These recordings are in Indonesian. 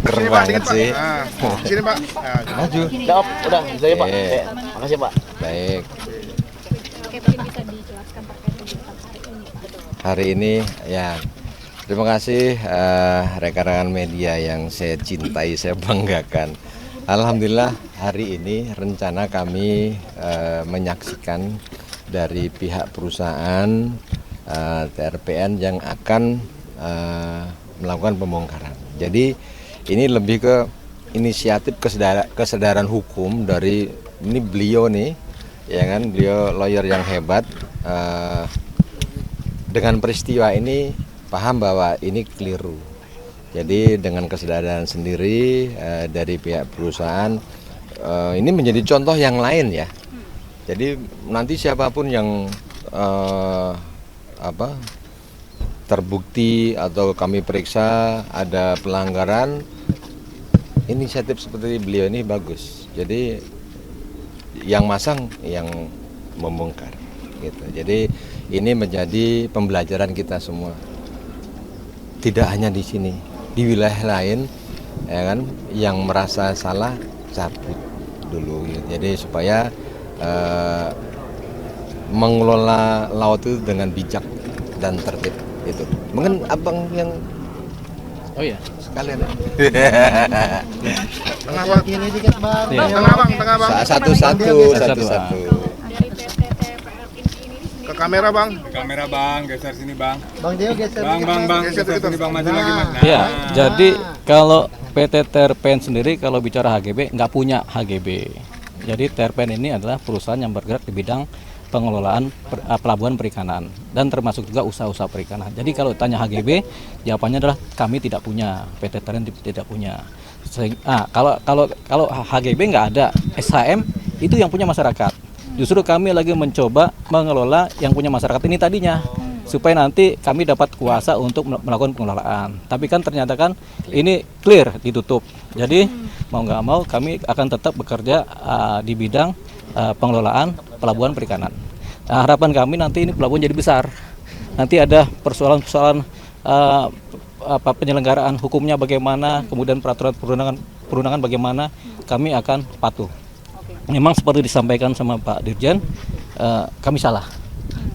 Keren banget sih. Nah, sini Pak. Nah, Maju. Udah, saya Pak. Makasih Pak. Baik. Oke, mungkin bisa dijelaskan terkait kegiatan hari ini, Pak. Hari ini ya terima kasih rekan-rekan media yang saya cintai, saya banggakan. Alhamdulillah hari ini rencana kami menyaksikan dari pihak perusahaan TRPN yang akan melakukan pembongkaran. Jadi ini lebih ke inisiatif kesadaran hukum dari ini beliau nih, ya kan, beliau lawyer yang hebat. Dengan peristiwa ini paham bahwa ini keliru. Jadi dengan kesadaran sendiri dari pihak perusahaan ini menjadi contoh yang lain ya. Jadi nanti siapapun yang terbukti atau kami periksa ada pelanggaran, inisiatif seperti beliau ini bagus. Jadi yang masang yang membongkar gitu. Jadi ini menjadi pembelajaran kita semua. Tidak hanya di sini, di wilayah lain ya kan, yang merasa salah cabut dulu gitu. Jadi supaya mengelola laut itu dengan bijak dan tertib itu. Mungkin abang yang sekalian. tengah Bang. Kiri dikit Bang. Tengah Bang, tengah Bang. Satu-satu. Dari PT TPR Inti ini sendiri, Ke kamera Bang. Kamera Bang, geser sini Bang. Bang Deo geser Bang, dikit, bang, bang, Geser geser dikit, sini Bang, Bang. maju lagi Mas. Nah. Ya, jadi kalau PT TRPN sendiri kalau bicara HGB nggak punya HGB. Jadi TRPN ini adalah perusahaan yang bergerak di bidang pengelolaan pelabuhan perikanan dan termasuk juga usaha-usaha perikanan. Jadi kalau tanya HGB, jawabannya adalah kami tidak punya, PT TRPN tidak punya. Kalau HGB nggak ada, SHM itu yang punya masyarakat. Justru kami lagi mencoba mengelola yang punya masyarakat ini tadinya, supaya nanti kami dapat kuasa untuk melakukan pengelolaan. Tapi kan ternyata kan ini clear, ditutup. Jadi mau nggak mau kami akan tetap bekerja di bidang pengelolaan pelabuhan perikanan. Nah, harapan kami nanti ini pelabuhan jadi besar. Nanti ada persoalan-persoalan penyelenggaraan hukumnya bagaimana, kemudian peraturan perundangan bagaimana, kami akan patuh. Memang seperti disampaikan sama Pak Dirjen, kami salah.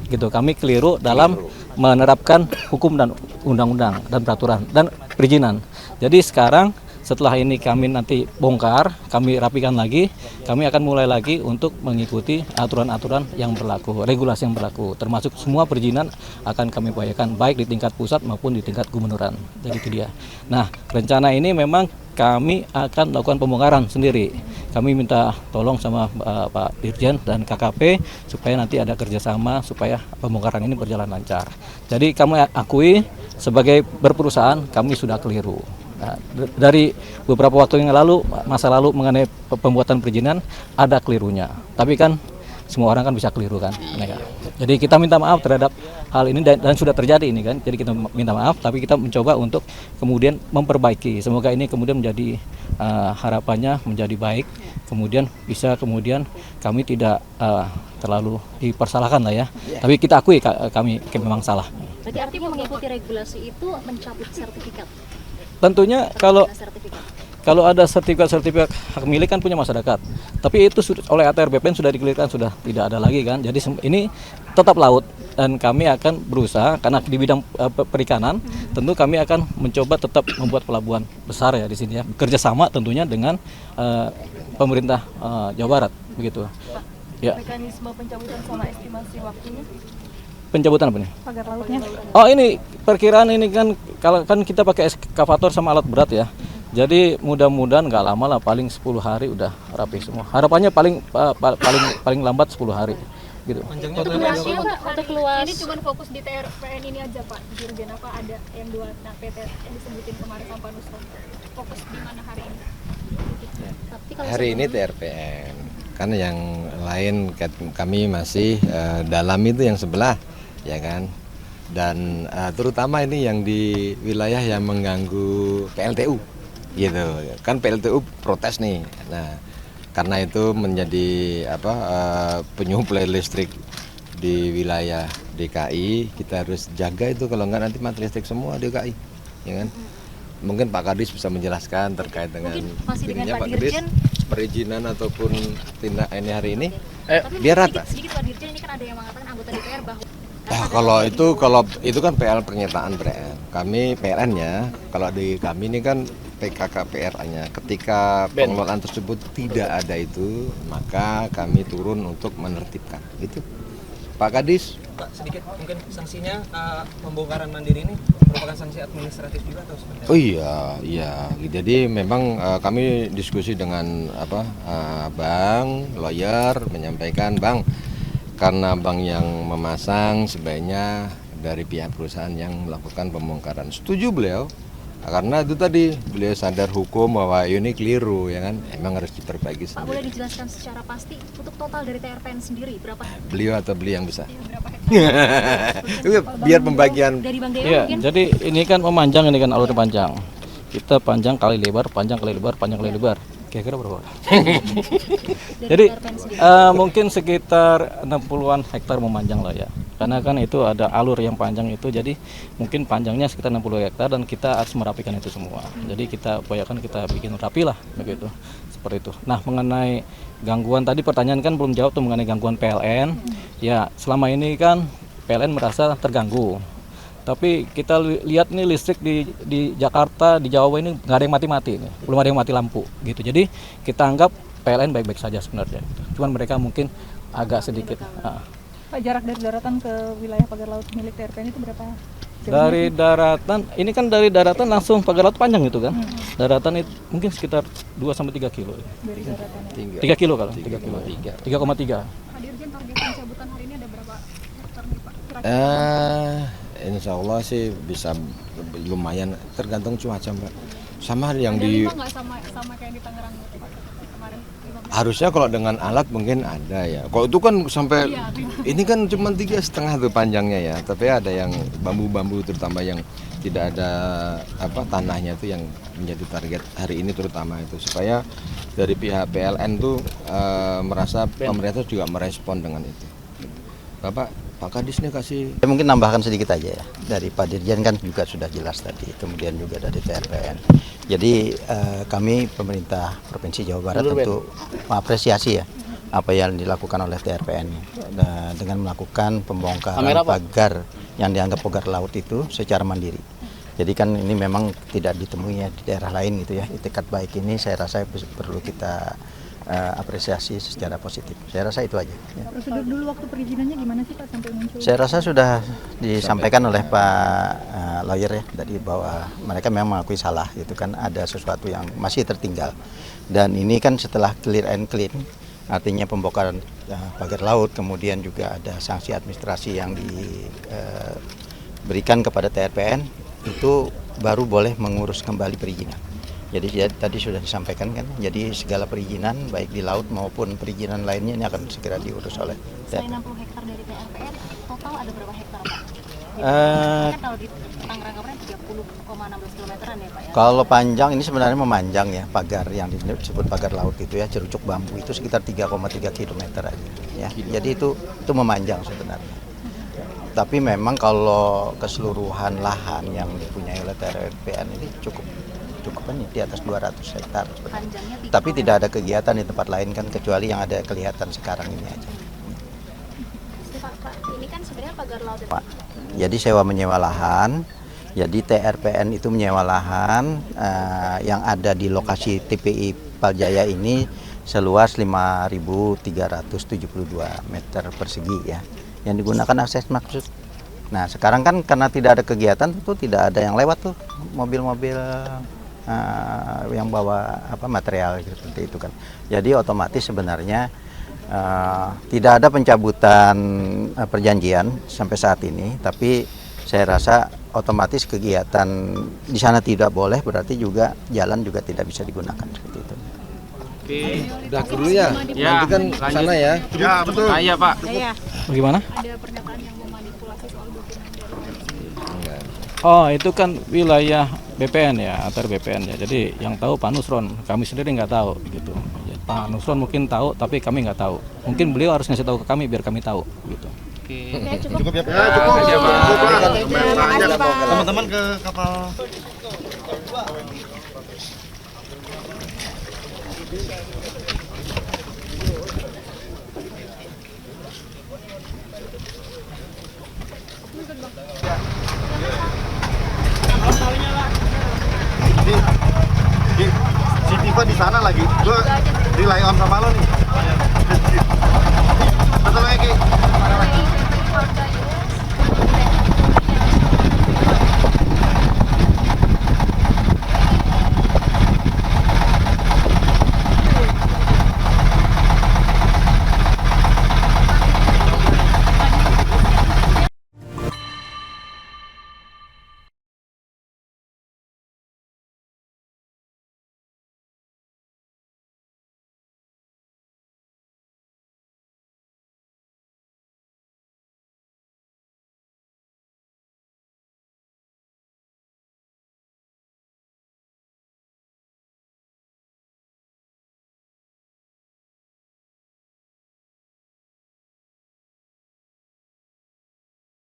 Gitu, kami keliru dalam menerapkan hukum dan undang-undang dan peraturan dan perizinan. Jadi sekarang setelah ini kami nanti bongkar, kami rapikan lagi, kami akan mulai lagi untuk mengikuti aturan-aturan yang berlaku, regulasi yang berlaku, termasuk semua perizinan akan kami upayakan baik di tingkat pusat maupun di tingkat gubernuran. Jadi itu dia. Nah, rencana ini memang kami akan melakukan pembongkaran sendiri. Kami minta tolong sama Pak Dirjen dan KKP supaya nanti ada kerjasama supaya pembongkaran ini berjalan lancar. Jadi kami akui sebagai berperusahaan kami sudah keliru. Nah, dari beberapa waktu yang lalu, masa lalu mengenai pembuatan perizinan ada kelirunya. Tapi kan semua orang kan bisa keliru kan. Jadi kita minta maaf terhadap hal ini dan sudah terjadi ini kan. Jadi kita minta maaf, tapi kita mencoba untuk kemudian memperbaiki. Semoga ini kemudian menjadi harapannya menjadi baik. Kemudian bisa kemudian kami tidak terlalu dipersalahkan lah ya. Tapi kita akui kami memang salah. berarti artinya mengikuti regulasi itu mencabut sertifikat. Tentunya kalau ada sertifikat hak milik kan punya masyarakat. Tapi itu oleh ATR BPN sudah dikelirkan, sudah tidak ada lagi kan. Jadi ini tetap laut dan kami akan berusaha karena di bidang perikanan tentu kami akan mencoba tetap membuat pelabuhan besar ya di sini ya. Bekerja sama tentunya dengan pemerintah Jawa Barat begitu. Ya. Mekanisme pencabutan sama estimasi waktunya? Pencabutan apa nih? Pagar lautnya. Oh ini perkiraan ini kan kalau kan kita pakai eskavator sama alat berat ya. Jadi mudah-mudahan nggak lama lah, paling 10 hari udah rapi semua. Harapannya paling lambat 10 hari gitu. Untuk luasnya Pak, untuk luas. Ini cuma fokus di TRPN ini aja Pak. Dirjen apa ada yang dua PT yang disebutin kemarin sama Pak Nusron. Fokus di mana hari ini? Tapi kalau Hari ini TRPN, kan yang lain kami masih dalam itu yang sebelah, ya kan. Dan terutama ini yang di wilayah yang mengganggu PLTU, gitu. Kan PLTU protes nih. Nah, karena itu menjadi penyuplai listrik di wilayah DKI, kita harus jaga itu, kalau enggak nanti mati listrik semua di DKI, ya kan. Mungkin Pak Kadis bisa menjelaskan terkait dengan ininya, Pak Kadis, perizinan ataupun tindak ini hari ini biar rata. Sedikit Pak Dirjen, ini kan ada yang mengatakan anggota DPR bahwa kalau itu kan PL pernyataan PLN. Kami PLN-nya, kalau di kami ini kan PKK PRA-nya. Ketika pengelolaan tersebut tidak ada itu, maka kami turun untuk menertibkan. Itu Pak Kadis. Pak, sedikit mungkin sanksinya pembongkaran mandiri ini merupakan sanksi administratif juga atau seperti apa? Oh iya. Jadi memang kami diskusi dengan bank, lawyer, menyampaikan Bang, karena bank yang memasang sebaiknya dari pihak perusahaan yang melakukan pembongkaran. Setuju beliau. Karena itu tadi beliau sadar hukum bahwa ini keliru, ya kan, emang harus diperbaiki Pak, sendiri. boleh dijelaskan secara pasti untuk total dari TRPN sendiri berapa? Beliau atau beli yang besar? Berapa hektar? Itu biar pembagian. Dari Bang Dewa Iya, mungkin? jadi ini kan memanjang, ini kan alur panjang. Kita panjang kali lebar, panjang kali lebar, panjang kali lebar. Kira-kira berapa? Jadi TRPN sendiri. mungkin sekitar 60-an hektar memanjang lah ya. Karena kan itu ada alur yang panjang itu, jadi mungkin panjangnya sekitar 60 hektar dan kita harus merapikan itu semua. Jadi kita upayakan kita bikin rapi lah begitu. Seperti itu. Nah, mengenai gangguan tadi pertanyaan kan belum jawab tuh mengenai gangguan PLN. Ya, selama ini kan PLN merasa terganggu. Tapi kita lihat nih listrik di Jakarta, di Jawa ini nggak ada yang mati-mati nih, belum ada yang mati lampu gitu. Jadi kita anggap PLN baik-baik saja sebenarnya. Cuman mereka mungkin agak sedikit. Pak, jarak dari daratan ke wilayah pagar laut milik TRPN itu berapa? Dari daratan, ini kan dari daratan langsung pagar laut panjang itu kan. Daratan itu mungkin sekitar 2-3 kilo. Dari daratan. 3 kilo kalau 3 kilo. 3,3. Pak Dirjen, target pencabutan hari ini ada berapa hektar nih Pak? Kira-kira? Insya Allah sih bisa lumayan, tergantung cuaca Mbak. Sama yang di Nggak sama kayak di Tangerang Pak kemarin. 15. harusnya kalau dengan alat mungkin ada ya. Kalau itu kan sampai ini kan cuma 3,5 tuh panjangnya ya. Tapi ada yang bambu-bambu terutama yang tidak ada tanahnya itu yang menjadi target hari ini terutama itu, supaya dari pihak PLN tuh merasa pemerintah juga merespon dengan itu. Pak Kadis nih kasih. Saya mungkin nambahkan sedikit aja ya, dari Pak Dirjen kan juga sudah jelas tadi, kemudian juga dari TRPN. Jadi kami pemerintah Provinsi Jawa Barat tentu mengapresiasi ya apa yang dilakukan oleh TRPN dengan melakukan pembongkaran pagar yang dianggap pagar laut itu secara mandiri. Jadi kan ini memang tidak ditemui ya di daerah lain gitu ya. Itikat baik ini saya rasa perlu kita apresiasi secara positif. Saya rasa itu aja. Ya. Prosedur dulu waktu perizinannya gimana sih Pak sampai muncul? Saya rasa sudah disampaikan oleh Pak lawyer ya tadi bahwa mereka memang mengakui salah, itu kan ada sesuatu yang masih tertinggal. Dan ini kan setelah clear and clean, artinya pembongkaran pagar laut, kemudian juga ada sanksi administrasi yang diberikan kepada TRPN, itu baru boleh mengurus kembali perizinan. Jadi tadi sudah disampaikan kan, jadi segala perizinan baik di laut maupun perizinan lainnya ini akan segera diurus oleh Selain 60 hektar dari TRPN, total ada berapa hektar Pak? Kan kalau di Tangerang kemarin 30,16 kilometeran ya Pak ya? Kalau panjang ini sebenarnya memanjang ya, pagar yang disebut pagar laut itu ya, cerucuk bambu itu sekitar 3,3 kilometer aja ya. Jadi itu memanjang sebenarnya. Tapi memang kalau keseluruhan lahan yang dipunyai oleh TRPN ini cukup ini di atas 200 hektar. Tapi tidak ada kegiatan di tempat lain kan, kecuali yang ada kelihatan sekarang ini aja. Pak, ini kan sebenarnya pagar laut itu. Pak, jadi sewa menyewa lahan. Jadi TRPN itu menyewa lahan yang ada di lokasi TPI Paljaya ini seluas 5.372 meter persegi ya. Yang digunakan akses maksud Nah sekarang kan karena tidak ada kegiatan tentu tidak ada yang lewat tuh mobil-mobil yang bawa material seperti itu kan. Jadi otomatis sebenarnya tidak ada pencabutan perjanjian sampai saat ini, tapi saya rasa otomatis kegiatan di sana tidak boleh, berarti juga jalan juga tidak bisa digunakan seperti itu. Udah dulu ya, nanti kan sana ya. Ya betul. Iya Pak. Bagaimana? Ada pernyataan yang memanipulasi soal dokumen dari Oh, itu kan wilayah BPN ya, antar BPN ya. Jadi yang tahu Pak Nusron, kami sendiri nggak tahu gitu. Ya, Pak Nusron mungkin tahu, tapi kami nggak tahu. Mungkin beliau harus ngasih tahu ke kami biar kami tahu gitu. Cukup ya Pak. Teman-teman ke kapal. Si Tifa di sana lagi. Gua di lay on sama lo nih. Betul lagi.